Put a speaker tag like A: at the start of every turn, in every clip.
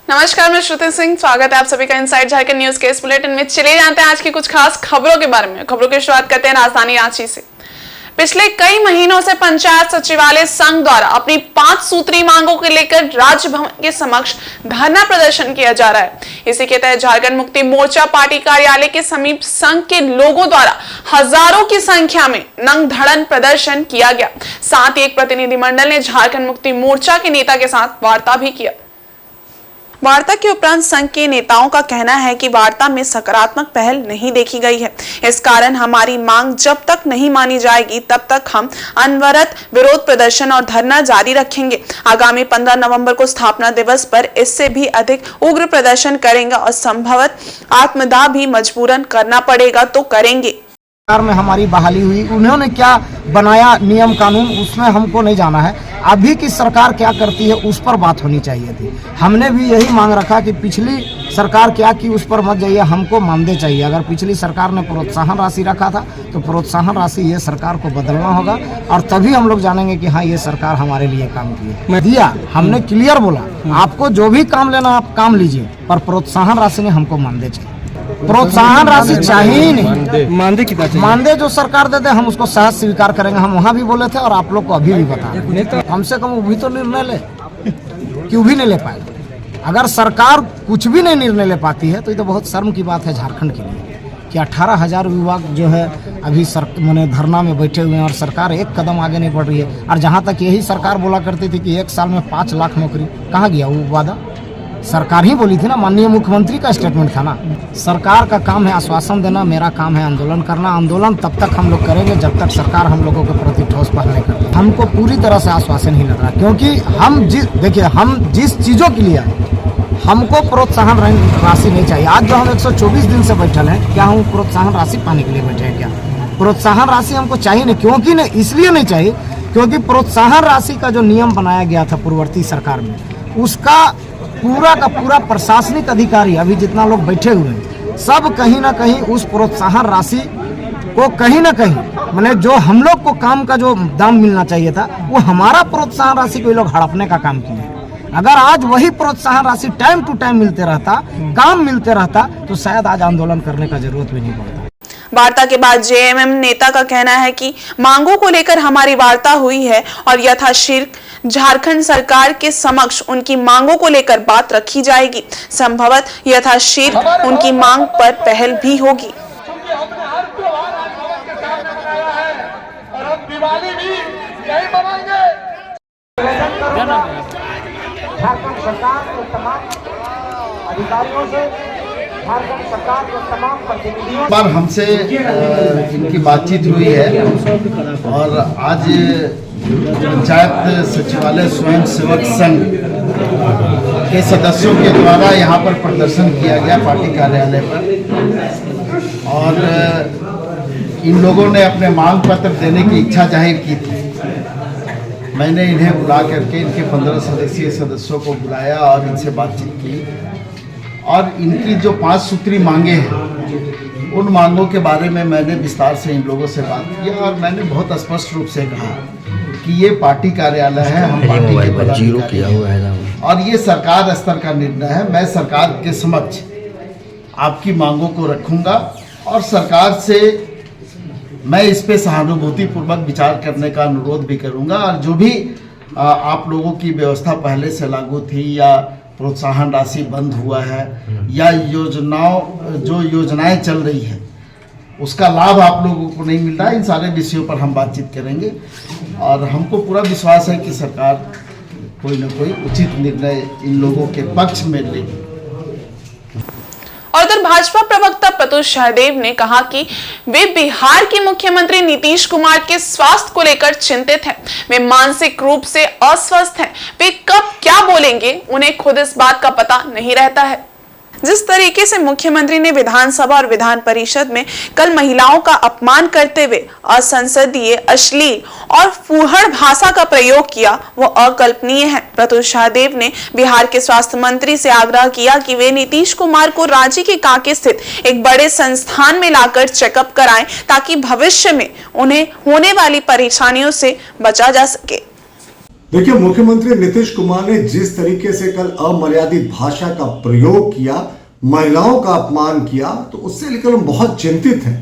A: नमस्कार, मैं श्रुति सिंह। स्वागत है आप सभी का इनसाइड झारखंड न्यूज के इस बुलेटिन में। चले जानते हैं आज की कुछ खास खबरों के बारे में। खबरों की शुरुआत करते हैं राजधानी रांची से। पिछले कई महीनों से पंचायत सचिवालय संघ द्वारा अपनी 5 सूत्री मांगों को लेकर राजभवन के समक्ष धरना प्रदर्शन किया जा रहा है। इसी के तहत झारखंड मुक्ति मोर्चा पार्टी कार्यालय के समीप संघ के लोगों द्वारा हजारों की संख्या में नंग धड़न प्रदर्शन किया गया। साथ ही एक प्रतिनिधिमंडल ने झारखंड मुक्ति मोर्चा के नेता के साथ वार्ता भी किया। वार्ता के उपरांत संघ के नेताओं का कहना है कि वार्ता में सकारात्मक पहल नहीं देखी गई है। इस कारण हमारी मांग जब तक नहीं मानी जाएगी तब तक हम अनवरत विरोध प्रदर्शन और धरना जारी रखेंगे। आगामी 15 नवंबर को स्थापना दिवस पर इससे भी अधिक उग्र प्रदर्शन करेंगे और संभवतः आत्मदाह भी मजबूरन करना पड़ेगा तो करेंगे।
B: सरकार में हमारी बहाली हुई, उन्होंने क्या बनाया नियम कानून, उसमें हमको नहीं जाना है। अभी की सरकार क्या करती है उस पर बात होनी चाहिए थी। हमने भी यही मांग रखा कि पिछली सरकार क्या की उस पर मत जाइए, हमको मानदेय चाहिए। अगर पिछली सरकार ने प्रोत्साहन राशि रखा था तो प्रोत्साहन राशि ये सरकार को बदलना होगा और तभी हम लोग जानेंगे कि हाँ ये सरकार हमारे लिए काम की दिया। हमने क्लियर बोला आपको जो भी काम लेना आप काम लीजिए, पर प्रोत्साहन राशि ने हमको मानदेय चाहिए। प्रोत्साहन राशि चाहिए ही नहीं।
C: मानदेय कितना चाहिए?
B: मानदेय जो सरकार देते हम उसको सहज स्वीकार करेंगे। हम वहाँ भी बोले थे और आप लोग को अभी भी बता, कम से कम वो भी तो निर्णय ले, क्यों भी नहीं ले पाए। अगर सरकार कुछ भी नहीं निर्णय ले पाती है तो ये तो बहुत शर्म की बात है झारखंड के लिए कि 18,000 विभाग जो है अभी मैंने धरना में बैठे हुए हैं और सरकार एक कदम आगे नहीं बढ़ रही है। और जहाँ तक यही सरकार बोला करती थी कि 1 साल में 5 लाख नौकरी, कहाँ गया वो वादा? सरकार ही बोली थी ना, माननीय मुख्यमंत्री का स्टेटमेंट था ना। सरकार का काम है आश्वासन देना, मेरा काम है आंदोलन करना। आंदोलन तब तक हम लोग करेंगे जब तक सरकार हम लोगों के प्रति ठोस पहल नहीं करती। हमको पूरी तरह से आश्वासन ही लग रहा है, क्योंकि हम जिस चीज़ों के लिए हमको प्रोत्साहन राशि नहीं चाहिए। आज जो हम 124 दिन से बैठल हैं, क्या हम प्रोत्साहन राशि पाने के लिए बैठे हैं? क्या प्रोत्साहन राशि हमको चाहिए नहीं। क्योंकि नहीं, इसलिए नहीं चाहिए क्योंकि प्रोत्साहन राशि का जो नियम बनाया गया था पूर्ववर्ती सरकार में, उसका पूरा का पूरा प्रशासनिक अधिकारी अभी जितना लोग बैठे हुए हैं सब कहीं ना कहीं उस प्रोत्साहन राशि को कहीं ना कहीं मैंने जो हम लोग को काम का जो दाम मिलना चाहिए था वो हमारा प्रोत्साहन राशि को लोग हड़पने का काम किए। अगर आज वही प्रोत्साहन राशि टाइम टू टाइम मिलते रहता, काम मिलते रहता, तो शायद आज आंदोलन करने का जरूरत भी नहीं पड़ता।
A: वार्ता के बाद जेएमएम नेता का कहना है कि मांगों को लेकर हमारी वार्ता हुई है और यथाशीघ्र झारखंड सरकार के समक्ष उनकी मांगों को लेकर बात रखी जाएगी। संभवतः यथाशीघ्र उनकी मांग पर पहल भी होगी।
B: झारखंड सरकार के तमाम अधिकारियों से, झारखंड सरकार के तमाम प्रतिनिधियों
D: बार हमसे इनकी बातचीत हुई है और आज पंचायत सचिवालय स्वयं सेवक संघ के सदस्यों के द्वारा यहाँ पर प्रदर्शन किया गया पार्टी कार्यालय पर और इन लोगों ने अपने मांग पत्र देने की इच्छा जाहिर की थी। मैंने इन्हें बुला करके इनके 15 सदस्यीय सदस्यों को बुलाया और इनसे बातचीत की और इनकी जो 5 सूत्री मांगे हैं उन मांगों के बारे में मैंने विस्तार से इन लोगों से बात की और मैंने बहुत स्पष्ट रूप से कहा कि ये पार्टी कार्यालय है, हम पार्टी के पदाधिकारी हैं और ये सरकार स्तर का निर्णय है। मैं सरकार के समक्ष आपकी मांगों को रखूंगा और सरकार से मैं इस पे सहानुभूति पूर्वक विचार करने का अनुरोध भी करूंगा और जो भी आप लोगों की व्यवस्था पहले से लागू थी या प्रोत्साहन राशि बंद हुआ है या योजनाएं चल रही है उसका लाभ आप लोगों को नहीं मिल रहा है, इन सारे विषयों पर हम बातचीत करेंगे और हमको पूरा विश्वास है कि सरकार कोई न कोई उचित निर्णय इन लोगों के पक्ष में लेगी।
A: और उधर भाजपा प्रवक्ता प्रत्युष सहदेव ने कहा कि वे बिहार के मुख्यमंत्री नीतीश कुमार के स्वास्थ्य को लेकर चिंतित हैं। वे मानसिक रूप से अस्वस्थ हैं। वे कब क्या बोलेंगे उन्हें खुद इस बात का पता नहीं रहता है। जिस तरीके से मुख्यमंत्री ने विधानसभा और विधान परिषद में कल महिलाओं का अपमान करते हुए असंसदीय, अश्लील और फूहड़ भाषा का प्रयोग किया वो अकल्पनीय है। प्रत्युष सहदेव ने बिहार के स्वास्थ्य मंत्री से आग्रह किया कि वे नीतीश कुमार को रांची के कांके स्थित एक बड़े संस्थान में लाकर चेकअप कराएं ताकि भविष्य में उन्हें होने वाली परेशानियों से बचा जा सके।
C: देखिए, मुख्यमंत्री नीतीश कुमार ने जिस तरीके से कल अमर्यादित भाषा का प्रयोग किया, महिलाओं का अपमान किया, तो उससे लेकर हम बहुत चिंतित हैं।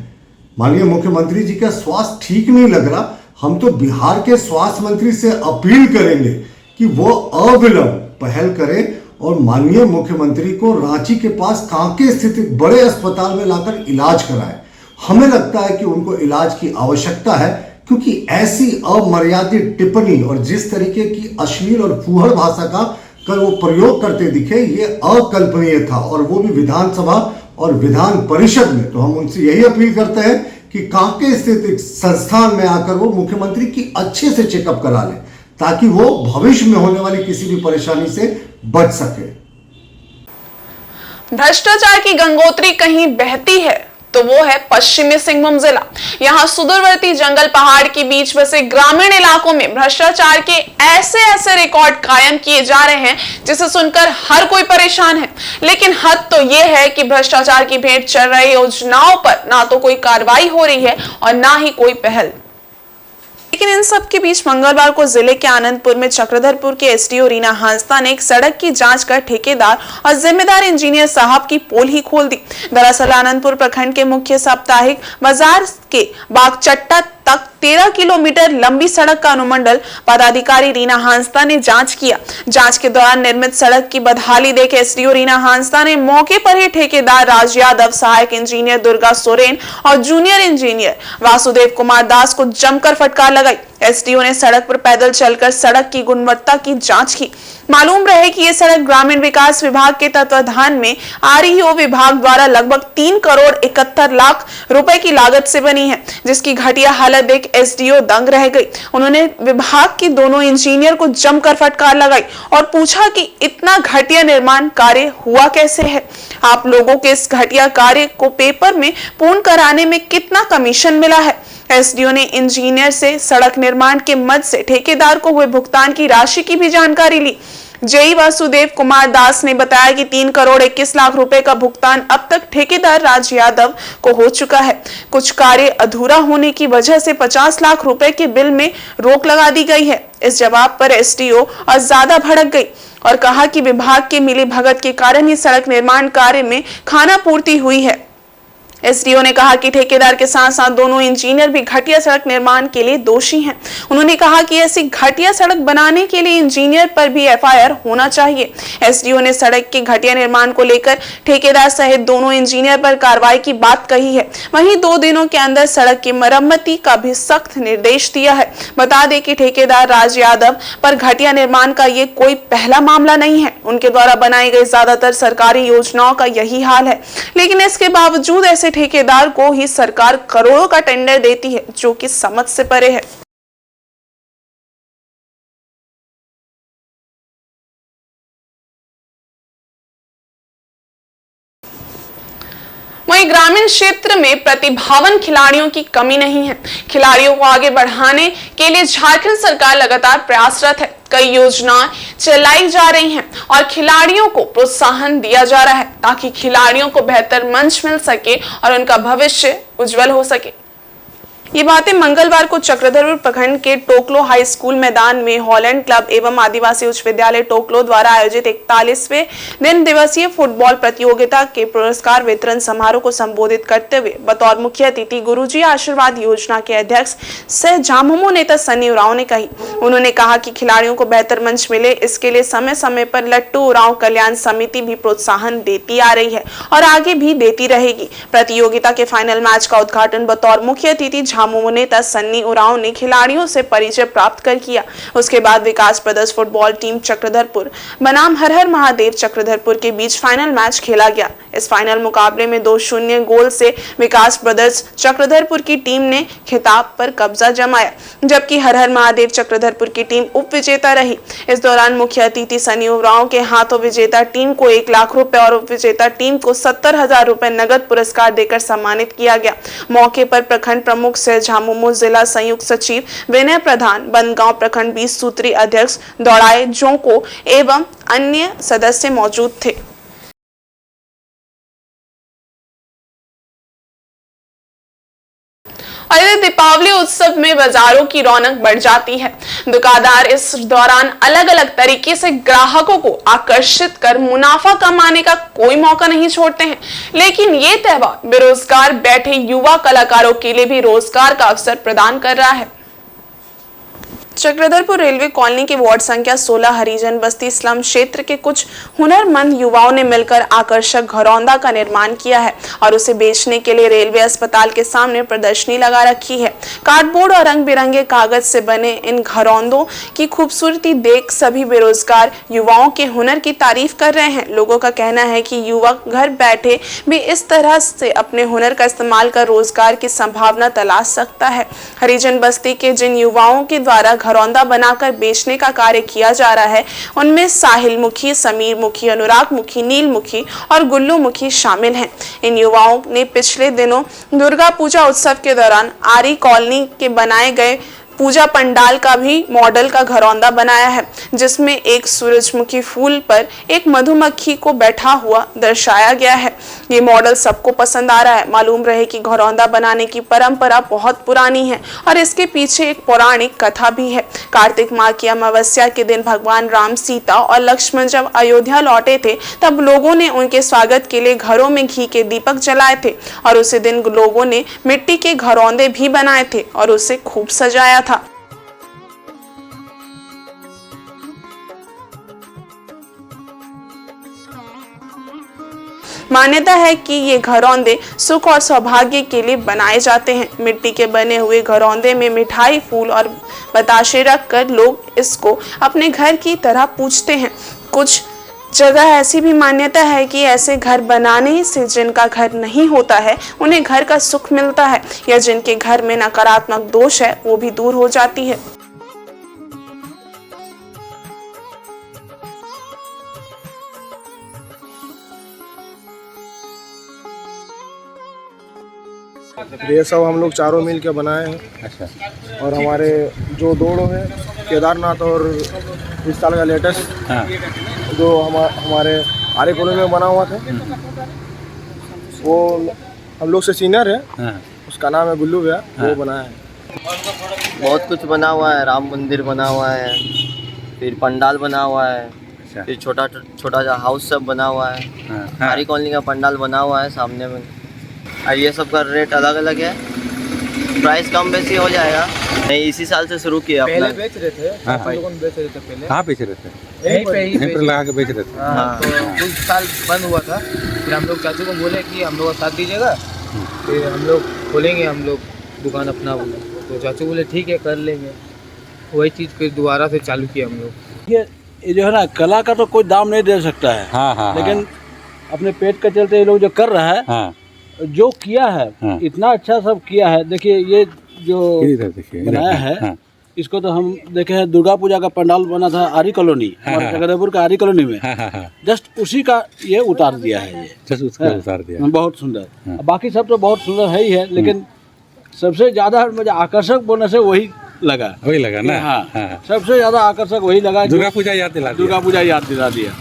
C: माननीय मुख्यमंत्री जी का स्वास्थ्य ठीक नहीं लग रहा। हम तो बिहार के स्वास्थ्य मंत्री से अपील करेंगे कि वो अविलंब पहल करें और माननीय मुख्यमंत्री को रांची के पास कांके स्थित बड़े अस्पताल में लाकर इलाज कराएं। हमें लगता है कि उनको इलाज की आवश्यकता है, क्योंकि ऐसी अमर्यादित टिप्पणी और जिस तरीके की अश्लील और फूहड़ भाषा का कल वो प्रयोग करते दिखे, ये अकल्पनीय था, और वो भी विधानसभा और विधान परिषद में। तो हम उनसे यही अपील करते हैं कि कांके स्थित एक संस्थान में आकर वो मुख्यमंत्री की अच्छे से चेकअप करा लें, ताकि वो भविष्य में होने वाली किसी भी परेशानी से बच सके।
A: भ्रष्टाचार की गंगोत्री कहीं बहती है तो वो है पश्चिमी सिंहभूम जिला। यहाँ सुदूरवर्ती जंगल पहाड़ के बीच बसे ग्रामीण इलाकों में भ्रष्टाचार के ऐसे रिकॉर्ड कायम किए जा रहे हैं जिसे सुनकर हर कोई परेशान है। लेकिन हद तो ये है कि भ्रष्टाचार की भेंट चल रही योजनाओं पर ना तो कोई कार्रवाई हो रही है और ना ही कोई पहल। लेकिन इन सब के बीच मंगलवार को जिले के आनंदपुर में चक्रधरपुर के एसडीओ रीना हांसदा ने एक सड़क की जांच कर ठेकेदार और जिम्मेदार इंजीनियर साहब की पोल ही खोल दी। दरअसल आनंदपुर प्रखंड के मुख्य साप्ताहिक बाजार के बागचट्टा तक 13 किलोमीटर लंबी सड़क का अनुमंडल पदाधिकारी रीना हांसदा ने जांच किया। जांच के दौरान निर्मित सड़क की बदहाली देख एसडीओ रीना हांसदा ने मौके पर ही ठेकेदार राज यादव, सहायक इंजीनियर दुर्गा सोरेन और जूनियर इंजीनियर वासुदेव कुमार दास को जमकर फटकार लगाई। एसडीओ ने सड़क पर पैदल चलकर सड़क की गुणवत्ता की जांच की। मालूम रहे कि यह सड़क ग्रामीण विकास विभाग के तत्वाधान में आरईओ विभाग द्वारा लगभग 3 करोड़ 71 लाख रुपए की लागत से बनी है, जिसकी घटिया हालत देख एसडीओ दंग रह गई। उन्होंने विभाग के दोनों इंजीनियर को जमकर फटकार लगाई और पूछा कि इतना घटिया निर्माण कार्य हुआ कैसे है। आप लोगों के इस घटिया कार्य को पेपर में पूर्ण कराने में कितना कमीशन मिला है। एसडीओ ने इंजीनियर से सड़क निर्माण के मद से ठेकेदार को हुए भुगतान की राशि की भी जानकारी ली। जेई वासुदेव कुमार दास ने बताया कि 3 करोड़ 21 लाख रुपए का भुगतान अब तक ठेकेदार राज यादव को हो चुका है। कुछ कार्य अधूरा होने की वजह से 50 लाख रुपए के बिल में रोक लगा दी गई है। इस जवाब पर एसडीओ और ज्यादा भड़क गई और कहा कि विभाग के मिली भगत के कारण ही सड़क निर्माण कार्य में खानापूर्ति हुई है। एसडीओ ने कहा कि ठेकेदार के साथ साथ दोनों इंजीनियर भी घटिया सड़क निर्माण के लिए दोषी हैं। उन्होंने कहा कि ऐसी घटिया सड़क बनाने के लिए इंजीनियर पर भी एफआईआर होना चाहिए। एसडीओ ने सड़क के घटिया निर्माण को लेकर ठेकेदार सहित दोनों इंजीनियर पर कार्रवाई की बात कही है। वहीं 2 दिनों के अंदर सड़क की मरम्मती का भी सख्त निर्देश दिया है। बता दें कि ठेकेदार राज यादव पर घटिया निर्माण का ये कोई पहला मामला नहीं है। उनके द्वारा बनाई गई ज्यादातर सरकारी योजनाओं का यही हाल है, लेकिन इसके बावजूद ऐसे ठेकेदार को ही सरकार करोड़ों का टेंडर देती है, जो कि समझ से परे है। वहीं ग्रामीण क्षेत्र में प्रतिभावान खिलाड़ियों की कमी नहीं है। खिलाड़ियों को आगे बढ़ाने के लिए झारखंड सरकार लगातार प्रयासरत है। कई योजनाएं चलाई जा रही हैं और खिलाड़ियों को प्रोत्साहन दिया जा रहा है ताकि खिलाड़ियों को बेहतर मंच मिल सके और उनका भविष्य उज्जवल हो सके। ये बातें मंगलवार को चक्रधरपुर प्रखंड के टोकलो हाई स्कूल मैदान में हॉलैंड क्लब एवं आदिवासी उच्च विद्यालय टोकलो द्वारा आयोजित 41वें दिन दिवसीय फुटबॉल प्रतियोगिता के पुरस्कार वितरण समारोह को संबोधित करते हुए बतौर मुख्य अतिथि गुरुजी आशीर्वाद योजना के अध्यक्ष सह झामुमो नेता सन्नी उरांव ने कही। उन्होंने कहा कि खिलाड़ियों को बेहतर मंच मिले, इसके लिए समय समय पर लट्टू उरांव कल्याण समिति भी प्रोत्साहन देती आ रही है और आगे भी देती रहेगी। प्रतियोगिता के फाइनल मैच का उद्घाटन बतौर मुख्य अतिथि झामुमो नेता सन्नी उरांव ने खिलाड़ियों से परिचय प्राप्त कर किया। उसके बाद विकास ब्रदर्स फुटबॉल टीम चक्रधरपुर बनाम हर हर महादेव चक्रधरपुर के बीच फाइनल मैच खेला गया। इस फाइनल मुकाबले में 2-0 गोल से विकास ब्रदर्स चक्रधरपुर की टीम ने खिताब पर कब्जा जमाया, जबकि हर हर महादेव चक्रधरपुर की टीम उप विजेता रही। इस दौरान मुख्य अतिथि सन्नी उरांव के हाथों विजेता टीम को 1 लाख रुपए और उप विजेता टीम को 70,000 रुपए नगद पुरस्कार देकर सम्मानित किया गया। मौके पर प्रखंड प्रमुख सह झामुमो जिला संयुक्त सचिव विनय प्रधान, बनगांव प्रखंड 20 सूत्री अध्यक्ष दौड़ाए जोंको एवं अन्य सदस्य मौजूद थे। और इधर दीपावली उत्सव में बाजारों की रौनक बढ़ जाती है। दुकानदार इस दौरान अलग अलग तरीके से ग्राहकों को आकर्षित कर मुनाफा कमाने का कोई मौका नहीं छोड़ते हैं। लेकिन ये त्योहार बेरोजगार बैठे युवा कलाकारों के लिए भी रोजगार का अवसर प्रदान कर रहा है। चक्रधरपुर रेलवे कॉलोनी के वार्ड संख्या 16 हरिजन बस्ती स्लम क्षेत्र के कुछ हुनरमंद युवाओं ने मिलकर आकर्षक घरौंदा का निर्माण किया है और उसे बेचने के लिए रेलवे अस्पताल के सामने प्रदर्शनी लगा रखी है। कार्डबोर्ड और रंग बिरंगे कागज से बने इन घरौंदों की खूबसूरती देख सभी बेरोजगार युवाओं के हुनर की तारीफ कर रहे हैं। लोगों का कहना है कि युवक घर बैठे भी इस तरह से अपने हुनर का इस्तेमाल कर रोजगार की संभावना तलाश सकता है। हरिजन बस्ती के जिन युवाओं के द्वारा घरौंदा बनाकर बेचने का कार्य किया जा रहा है उनमें साहिल मुखी, समीर मुखी, अनुराग मुखी, नील मुखी और गुल्लू मुखी शामिल हैं। इन युवाओं ने पिछले दिनों दुर्गा पूजा उत्सव के दौरान आरी कॉलोनी के बनाए गए पूजा पंडाल का भी मॉडल का घरौंदा बनाया है, जिसमें एक सूरजमुखी फूल पर एक मधुमक्खी को बैठा हुआ दर्शाया गया है। ये मॉडल सबको पसंद आ रहा है। मालूम रहे कि घरौंदा बनाने की परंपरा बहुत पुरानी है और इसके पीछे एक पौराणिक कथा भी है। कार्तिक माह की अमावस्या के दिन भगवान राम, सीता और लक्ष्मण जब अयोध्या लौटे थे तब लोगों ने उनके स्वागत के लिए घरों में घी के दीपक जलाए थे और उसी दिन लोगों ने मिट्टी के घरौंदे भी बनाए थे और उसे खूब सजाया था। मान्यता है कि ये घरौंदे सुख और सौभाग्य के लिए बनाए जाते हैं। मिट्टी के बने हुए घरौंदे में मिठाई, फूल और बताशे रखकर लोग इसको अपने घर की तरह पूजते हैं। कुछ जगह ऐसी भी मान्यता है कि ऐसे घर बनाने से जिनका घर नहीं होता है उन्हें घर का सुख मिलता है या जिनके घर में नकारात्मक दोष है वो भी दूर हो जाती है।
E: ये सब हम लोग चारों मिल के बनाए हैं। अच्छा। और हमारे जो दौड़ो है केदारनाथ और इस साल का लेटेस्ट जो हमारे आरे कॉलोनी में बना हुआ था वो हम लोग से सीनियर है। उसका नाम है गुल्लू भैया। वो बनाया है।
F: बहुत कुछ बना हुआ है। राम मंदिर बना हुआ है, फिर पंडाल बना हुआ है, फिर छोटा सा हाउस सब बना हुआ है। आरी कॉलोनी का पंडाल बना हुआ है सामने में। और ये सब का रेट अलग अलग है, प्राइस कम बेसी हो जाएगा। नहीं, इसी साल से शुरू किया।
E: पहले बेच रहे थे। हम लोगों ने बेच रहे थे पहले।
G: कहाँ बेच रहे थे?
E: यहीं
G: पर लगा के बेच रहे थे।
E: हाँ, तो कुछ साल बंद हुआ था। फिर हम लोग चाचू को बोले कि हम लोग का साथ दीजिएगा, फिर हम लोग खोलेंगे हम लोग दुकान अपना बोले। तो चाचू बोले ठीक है कर लेंगे। वही चीज़ फिर दोबारा से चालू किया हम लोग।
H: ये जो है ना, कला का तो कोई दाम नहीं दे सकता है।
G: हाँ,
H: लेकिन अपने पेट के चलते ये लोग जो कर रहा है, जो किया है, इतना अच्छा सब किया है। देखिए ये जो बनाया है, इसको तो हम देखे हैं दुर्गा पूजा का पंडाल बना था आरी कॉलोनी, चक्रधरपुर का आरी कॉलोनी में। जस्ट उसी का ये उतार दिया है। ये
G: जस्ट उसका उतार दिया।
H: बहुत सुंदर। बाकी सब तो बहुत सुंदर है ही है, लेकिन सबसे ज्यादा मुझे आकर्षक बोलने से वही लगा ना। हाँ। सबसे ज्यादा आकर्षक वही लगा।
G: दुर्गा पूजा याद दिला दिया।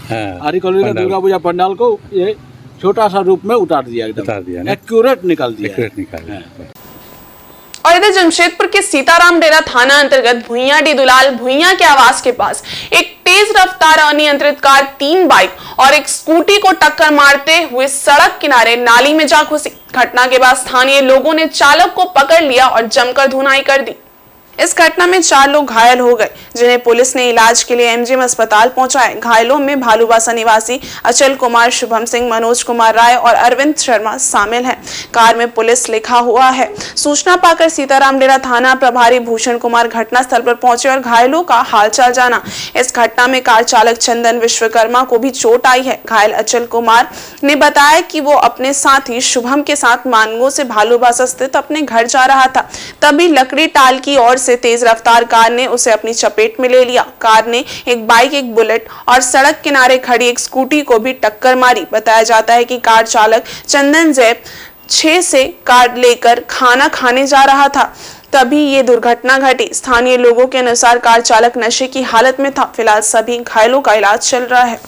H: आरी कॉलोनी का दुर्गा पूजा पंडाल को ये छोटा सा रूप में उतार दिया, एकदम एक्यूरेट निकाल दिया।
A: और इधर जमशेदपुर के सीताराम डेरा थाना अंतर्गत भुइयां डी दुलाल भुइयां के आवास के पास एक तेज रफ्तार अनियंत्रित कार 3 बाइक और एक स्कूटी को टक्कर मारते हुए सड़क किनारे नाली में जा घुसी। घटना के बाद स्थानीय लोगों ने चालक को पकड़ लिया और जमकर धुनाई कर दी। इस घटना में 4 लोग घायल हो गए, जिन्हें पुलिस ने इलाज के लिए एमजीएम अस्पताल पहुंचाए। घायलों में भालूबासा निवासी अचल कुमार, शुभम सिंह, मनोज कुमार राय और अरविंद शर्मा शामिल हैं। कार में पुलिस लिखा हुआ है। सूचना पाकर सीताराम डेरा थाना प्रभारी भूषण कुमार घटनास्थल पर पहुंचे और घायलों का हालचाल जाना। इस घटना में कार चालक चंदन विश्वकर्मा को भी चोट आई है। घायल अचल कुमार ने बताया कि वो अपने साथी शुभम के साथ मानगो से भालूबासा स्थित अपने घर जा रहा था, तभी लकड़ी टाल की ओर से तेज रफ्तार कार ने उसे अपनी चपेट में ले लिया। कार ने एक बाइक, एक बुलेट और सड़क किनारे खड़ी एक स्कूटी को भी टक्कर मारी। बताया जाता है कि कार चालक चंदन जैब 6 से कार लेकर खाना खाने जा रहा था, तभी ये दुर्घटना घटी। स्थानीय लोगों के अनुसार कार चालक नशे की हालत में था। फिलहाल सभी घायलों का इलाज चल रहा है।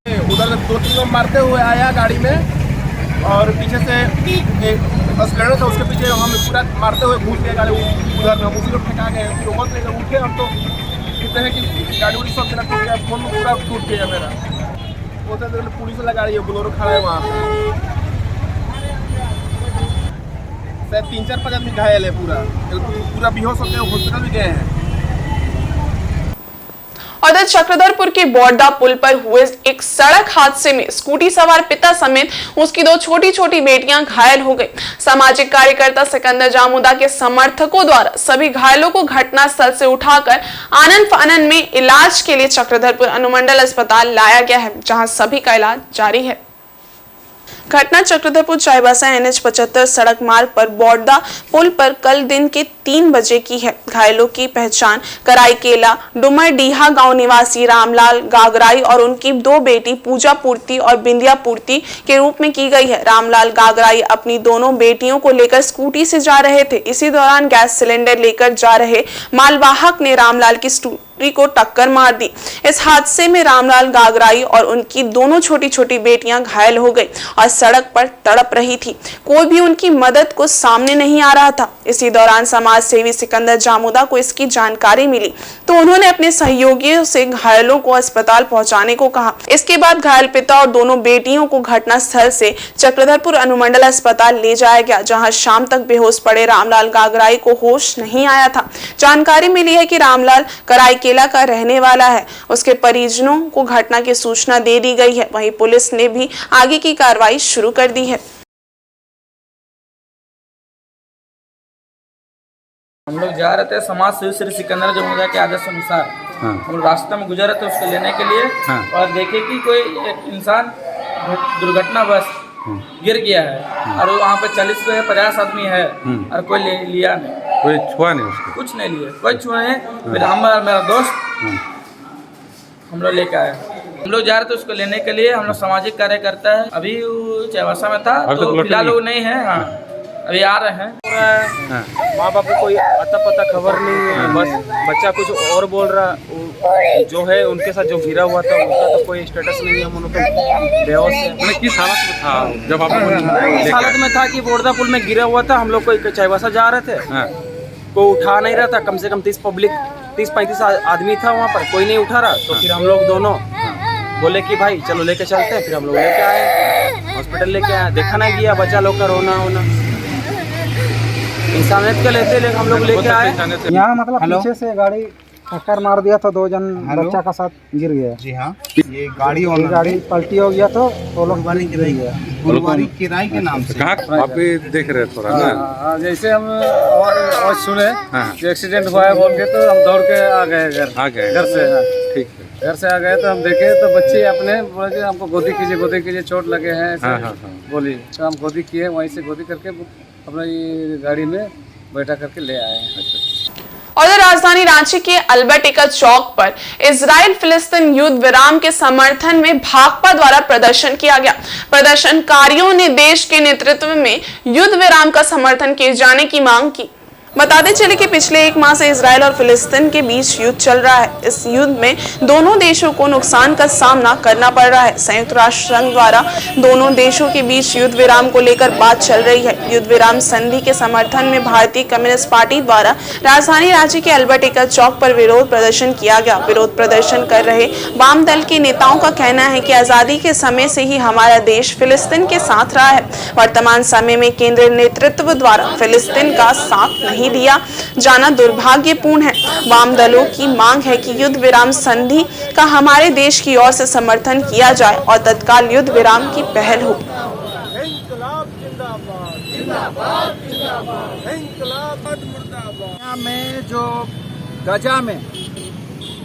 E: उधर 2-3 लोग मारते हुए आया गाड़ी में और पीछे से एक स्प्लेंडर था, उसके पीछे हम पूरा मारते हुए घूम गए गाड़ी उधर, हम उसी लोग फेंका गए। फिर वहाँ से उठे हम तो कहते हैं कि गाड़ी उड़ी सब मेरा टूट गया, फोन पूरा टूट गया मेरा। वो तो पुलिस वाला गाड़ी है, बोलेरो खड़ा है वहाँ पे, शायद 3-4 आदमी घायल है, पूरा बेहोश होते हैं, हॉस्पिटल भी गए हैं।
A: और चक्रधरपुर के बौड्डा पुल पर हुए एक सड़क हादसे में स्कूटी सवार पिता समेत उसकी 2 छोटी छोटी बेटियां घायल हो गई। सामाजिक कार्यकर्ता सिकंदर जामुदा के समर्थकों द्वारा सभी घायलों को घटनास्थल से उठाकर आनन फानन में इलाज के लिए चक्रधरपुर अनुमंडल अस्पताल लाया गया है, जहां सभी का इलाज जारी है। घटना चक्रधरपुर चाईबासा NH 75 सड़क मार्ग पर बौड्डा पुल पर कल दिन के 3 बजे की है। घायलों की पहचान कराईकेला डुमरडीहा गांव निवासी रामलाल गागराई और उनकी 2 बेटी पूजा पूर्ति और बिंदिया पूर्ति के रूप में की गई है। रामलाल गागराई अपनी दोनों बेटियों को लेकर स्कूटी से जा रहे थे। इसी दौरान गैस सिलेंडर लेकर जा रहे मालवाहक ने रामलाल की स्कूटी को टक्कर मार दी। इस हादसे में रामलाल गागराई और उनकी दोनों छोटी छोटी बेटियां घायल हो गई और सड़क पर तड़प रही थी। कोई भी उनकी मदद को सामने नहीं आ रहा था। इसी दौरान समाज सेवी सिकंदर जामुदा को इसकी जानकारी मिली तो उन्होंने अपने सहयोगियों से घायलों को अस्पताल पहुंचाने को कहा। इसके बाद घायल पिता और दोनों बेटियों को घटनास्थल से चक्रधरपुर अनुमंडल अस्पताल ले जाया गया, जहां शाम तक बेहोश पड़े रामलाल गागराई को होश नहीं आया था। जानकारी मिली है कि रामलाल कराईकेला का रहने वाला है। उसके परिजनों को घटना की सूचना दे दी गई है। वहीं पुलिस ने भी आगे की कार्रवाई शुरू कर दी है।
I: हम लोग जा रहे थे समाज सेवी श्री सिकंदर जामुदा के आदेश अनुसार। हम लोग रास्ते में गुजर रहे थे उसको लेने के लिए और देखे कि कोई एक इंसान दुर्घटनावश गिर गया है और वहाँ पे 40 से 50 आदमी है और कोई लिया नहीं,
G: कोई छुआ नहीं उसको,
I: कुछ नहीं लिए, कोई छुआ नहीं। फिर हम और मेरा दोस्त हम लोग लेके आए। हम लोग जा रहे थे उसको लेने के लिए। हम लोग सामाजिक कार्यकर्ता है, अभी चाईबासा में था तो फिलहाल लोग नहीं है। हाँ, अभी आ रहे हैं।
E: माँ बाप को कोई अता पता खबर नहीं है, बस बच्चा कुछ और बोल रहा जो है उनके साथ जो गिरा हुआ था उसका तो कोई स्टेटस नहीं है। हम लोग बेहोश है।
G: किस हालत में था जब आप
E: इस हालत में था कि बौड्डा पुल में गिरा हुआ था। हम लोग कोई चाईबासा जा रहे थे, कोई उठा नहीं रहा था। कम से कम 30-35 आदमी था वहाँ पर, कोई नहीं उठा रहा। तो फिर हम लोग दोनों बोले कि भाई चलो लेके चलते हैं। फिर हम लोग लेके आए, हॉस्पिटल लेके आए। देखा नहीं गया बच्चा लोग का रोना होना, इंसानियत का लेते हम लोग लेके आए।
J: यहाँ मतलब पीछे से गाड़ी टक्कर मार दिया तो 2 जन बच्चा का साथ गिर गया।
D: जी हाँ, ये गाड़ी
J: पलटी हो गया तो वो लोग गिर गया।
D: फुलवारी किराए के नाम से।
G: कहाँ आप भी देख रहे थोड़ा ना?
E: जैसे हम और सुने जो एक्सीडेंट हुआ है बोल के तो हम दौड़ के आ गए घर से।
G: ठीक है,
E: घर से आ गए तो हम देखे तो बच्चे अपने बोले हमको गोदी कीजिए, चोट लगे हैं बोली। तो हम गोदी किए, वहीं से गोदी करके अपना ये गाड़ी में बैठा करके ले आए हैं।
A: और राजधानी रांची के अल्बर्टिका चौक पर इजराइल फिलिस्तीन युद्ध विराम के समर्थन में भाकपा द्वारा प्रदर्शन किया गया। प्रदर्शनकारियों ने देश के नेतृत्व में युद्ध विराम का समर्थन किए जाने की मांग की। बताते चले कि पिछले 1 माह से इजराइल और फिलिस्तीन के बीच युद्ध चल रहा है। इस युद्ध में दोनों देशों को नुकसान का सामना करना पड़ रहा है। संयुक्त राष्ट्र संघ द्वारा दोनों देशों के बीच युद्ध विराम को लेकर बात चल रही है। युद्ध विराम संधि के समर्थन में भारतीय कम्युनिस्ट पार्टी द्वारा राजधानी रांची के अल्बर्टिका चौक पर विरोध प्रदर्शन किया गया। विरोध प्रदर्शन कर रहे वाम दल के नेताओं का कहना है कि आजादी के समय से ही हमारा देश फिलिस्तीन के साथ रहा है। वर्तमान समय में केंद्रीय नेतृत्व द्वारा फिलिस्तीन का साथ नहीं दिया जाना दुर्भाग्यपूर्ण है। वाम दलों की मांग है कि युद्ध विराम संधि का हमारे देश की ओर से समर्थन किया जाए और तत्काल युद्ध विराम की पहल हो।
J: में जो गजा में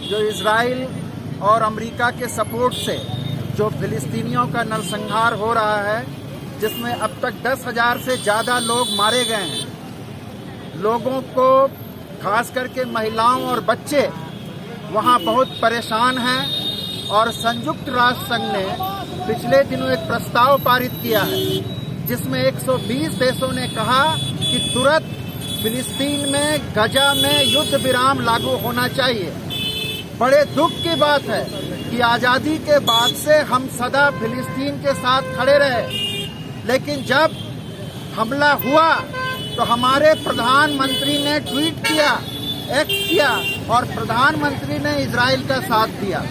J: जो इजराइल और अमेरिका के सपोर्ट से जो फिलिस्तीनियों का नरसंहार हो रहा है, जिसमें अब तक 10,000 से ज़्यादा लोग मारे गए हैं। लोगों को खास करके महिलाओं और बच्चे वहाँ बहुत परेशान हैं और संयुक्त राष्ट्र संघ ने पिछले दिनों एक प्रस्ताव पारित किया है जिसमें 120 देशों ने कहा कि तुरंत फिलिस्तीन में गजा में युद्ध विराम लागू होना चाहिए। बड़े दुख की बात है कि आज़ादी के बाद से हम सदा फिलिस्तीन के साथ खड़े रहे, लेकिन जब हमला हुआ तो हमारे प्रधानमंत्री ने ट्वीट किया, एक्स किया और प्रधानमंत्री ने इजराइल का साथ दिया।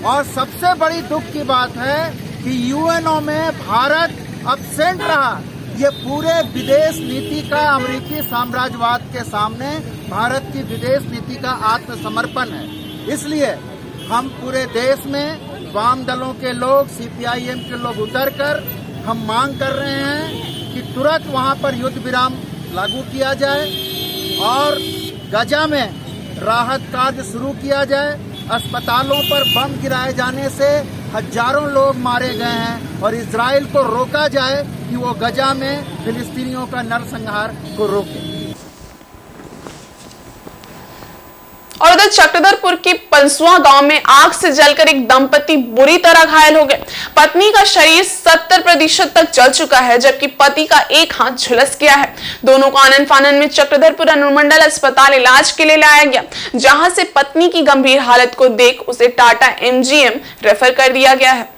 J: और सबसे बड़ी दुख की बात है कि यूएनओ में भारत अब्सेंट रहा। ये पूरे विदेश नीति का, अमेरिकी साम्राज्यवाद के सामने भारत की विदेश नीति का आत्मसमर्पण है। इसलिए हम पूरे देश में वाम दलों के लोग, सीपीआईएम के लोग उतरकर हम मांग कर रहे हैं कि तुरंत वहां पर युद्ध विराम लागू किया जाए और गजा में राहत कार्य शुरू किया जाए। अस्पतालों पर बम गिराए जाने से हजारों लोग मारे गए हैं और इजराइल को रोका जाए कि वो गजा में फिलिस्तीनियों का नरसंहार को रोके।
A: और उधर चक्रधरपुर के पंसुआ गांव में आग से जलकर एक दंपति बुरी तरह घायल हो गए। पत्नी का शरीर 70% तक जल चुका है, जबकि पति का एक हाथ झुलस गया है। दोनों को आनन फानन में चक्रधरपुर अनुमंडल अस्पताल इलाज के लिए लाया गया, जहां से पत्नी की गंभीर हालत को देख उसे टाटा एमजीएम रेफर कर दिया गया है।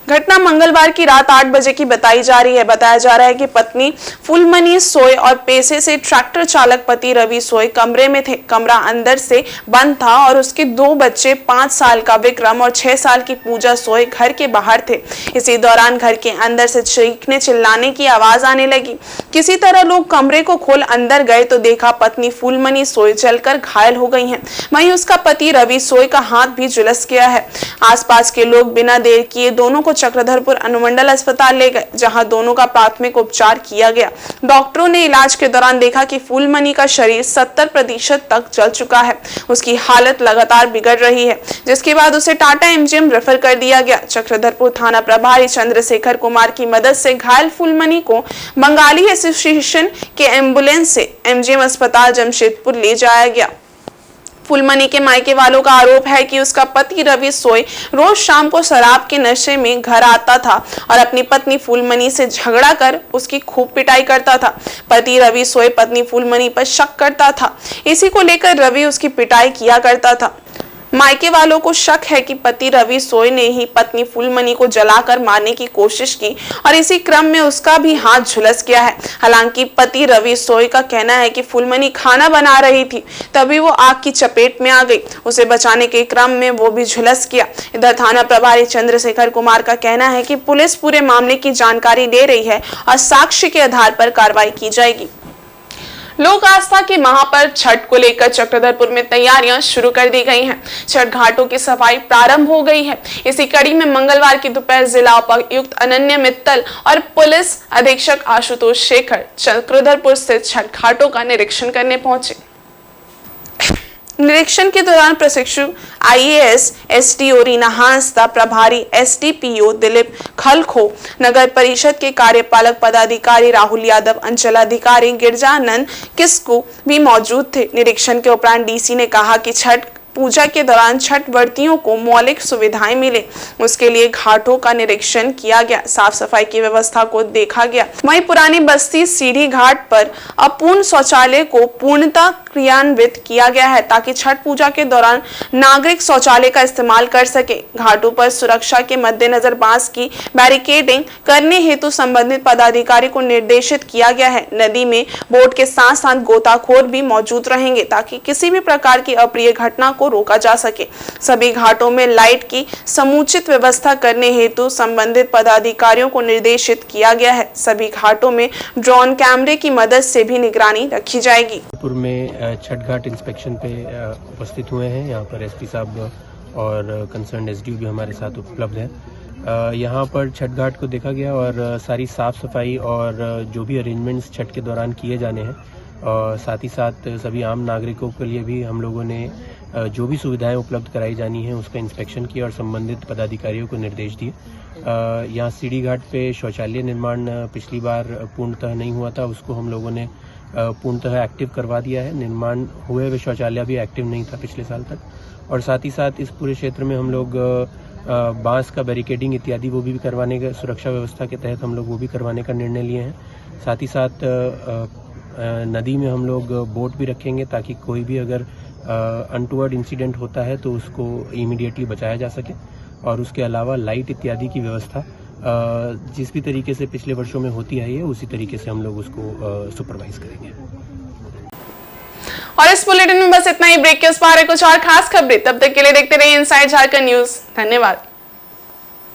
A: घटना मंगलवार की रात 8 बजे की बताई जा रही है। बताया जा रहा है कि पत्नी फुलमनी सोय और पेशे से ट्रैक्टर चालक पति रवि सोय कमरे में थे। कमरा अंदर से बंद था और उसके 2 बच्चे 5 साल का विक्रम और 6 साल की पूजा सोय घर के बाहर थे। इसी दौरान घर के अंदर से चीखने चिल्लाने की आवाज आने लगी। किसी तरह लोग कमरे को खोल अंदर गए तो देखा पत्नी फुलमनी सोय जलकर घायल हो गई हैं। वहीं उसका पति रवि सोय का हाथ भी झुलस गया है। आसपास के लोग बिना देर किए दोनों को चक्रधरपुर अनुमंडल अस्पताल ले गए, जहां दोनों का प्राथमिक उपचार किया गया। डॉक्टरों ने इलाज के दौरान देखा कि फुलमनी का शरीर 70% तक जल चुका है। उसकी हालत लगातार बिगड़ रही है, जिसके बाद उसे टाटा एमजीएम रेफर कर दिया गया। चक्रधरपुर थाना प्रभारी चंद्रशेखर कुमार की मदद से घायल फुलमनी को बंगाली एसोसिएशन के एम्बुलेंस से एमजीएम अस्पताल जमशेदपुर ले जाया गया। फुलमनी के मायके वालों का आरोप है कि उसका पति रवि सोय रोज शाम को शराब के नशे में घर आता था और अपनी पत्नी फुलमनी से झगड़ा कर उसकी खूब पिटाई करता था। पति रवि सोय पत्नी फुलमनी पर शक करता था। इसी को लेकर रवि उसकी पिटाई किया करता था। मायके वालों को शक है कि पति रवि सोय ने ही पत्नी फुलमनी को जलाकर मारने की कोशिश की और इसी क्रम में उसका भी हाथ झुलस गया है। हालांकि पति रवि सोय का कहना है कि फुलमनी खाना बना रही थी, तभी वो आग की चपेट में आ गई। उसे बचाने के क्रम में वो भी झुलस गया। इधर थाना प्रभारी चंद्रशेखर कुमार का कहना है कि पुलिस पूरे मामले की जानकारी ले रही है और साक्ष्य के आधार पर कार्रवाई की जाएगी। लोक आस्था के महापर्व छठ को लेकर चक्रधरपुर में तैयारियां शुरू कर दी गई हैं। छठ घाटों की सफाई प्रारंभ हो गई है। इसी कड़ी में मंगलवार की दोपहर जिला उपायुक्त अनन्या मित्तल और पुलिस अधीक्षक आशुतोष शेखर चक्रधरपुर स्थित छठ घाटों का निरीक्षण करने पहुंचे। निरीक्षण के दौरान प्रशिक्षु आईएएस एसडीओ रीना हांसदा, प्रभारी एसडीपीओ दिलीप खलखो, नगर परिषद के कार्यपालक पदाधिकारी राहुल यादव, अंचलाधिकारी गिरजानंद किस्कू भी मौजूद थे। निरीक्षण के उपरांत डीसी ने कहा कि छठ पूजा के दौरान छठ व्रतियों को मौलिक सुविधाएं मिले, उसके लिए घाटों का निरीक्षण किया गया, साफ सफाई की व्यवस्था को देखा गया। वहीं पुरानी बस्ती सीढ़ी घाट पर अपूर्ण शौचालय को पूर्णतः क्रियान्वित किया गया है, ताकि छठ पूजा के दौरान नागरिक शौचालय का इस्तेमाल कर सके। घाटों पर सुरक्षा के मद्देनजर बांस की बैरिकेडिंग करने हेतु संबंधित पदाधिकारी को निर्देशित किया गया है। नदी में बोट के साथ साथ गोताखोर भी मौजूद रहेंगे, ताकि किसी भी प्रकार की अप्रिय घटना को रोका जा सके। सभी घाटों में लाइट की समुचित व्यवस्था करने हेतु संबंधित पदाधिकारियों को निर्देशित किया गया है। सभी घाटों में ड्रोन कैमरे की मदद से भी निगरानी रखी जाएगी।
K: में छठ घाट इंस्पेक्शन पे उपस्थित हुए हैं। यहाँ पर एसपी साहब और कंसर्न एसडीओ भी हमारे साथ उपलब्ध हैं। यहाँ पर छठ घाट को देखा गया और सारी साफ़ सफाई और जो भी अरेंजमेंट्स छठ के दौरान किए जाने हैं, और साथ ही साथ सभी आम नागरिकों के लिए भी हम लोगों ने जो भी सुविधाएं उपलब्ध कराई जानी है उसका इंस्पेक्शन किया और संबंधित पदाधिकारियों को निर्देश दिए। यहाँ सीढ़ी घाट पे शौचालय निर्माण पिछली बार पूर्णतः नहीं हुआ था, उसको हम लोगों ने पूर्णतः एक्टिव करवा दिया है। निर्माण हुए हुए शौचालय भी एक्टिव नहीं था पिछले साल तक। और साथ ही साथ इस पूरे क्षेत्र में हम लोग बांस का बैरिकेडिंग इत्यादि वो भी करवाने का, सुरक्षा व्यवस्था के तहत हम लोग वो भी करवाने का निर्णय लिए हैं। साथ ही साथ नदी में हम लोग बोट भी रखेंगे, ताकि कोई भी अगर अनटूवर्ड इंसिडेंट होता है तो उसको इमीडिएटली बचाया जा सके। और उसके अलावा लाइट इत्यादि की व्यवस्था जिस भी तरीके से पिछले वर्षों में होती आई है उसी तरीके से हम लोग उसको सुपरवाइज करेंगे।
A: और इस बुलेटिन में बस इतना ही। ब्रेक के उस पार है कुछ और खास खबरें, तब तक के लिए देखते रहिए इनसाइड झारखंड न्यूज। धन्यवाद।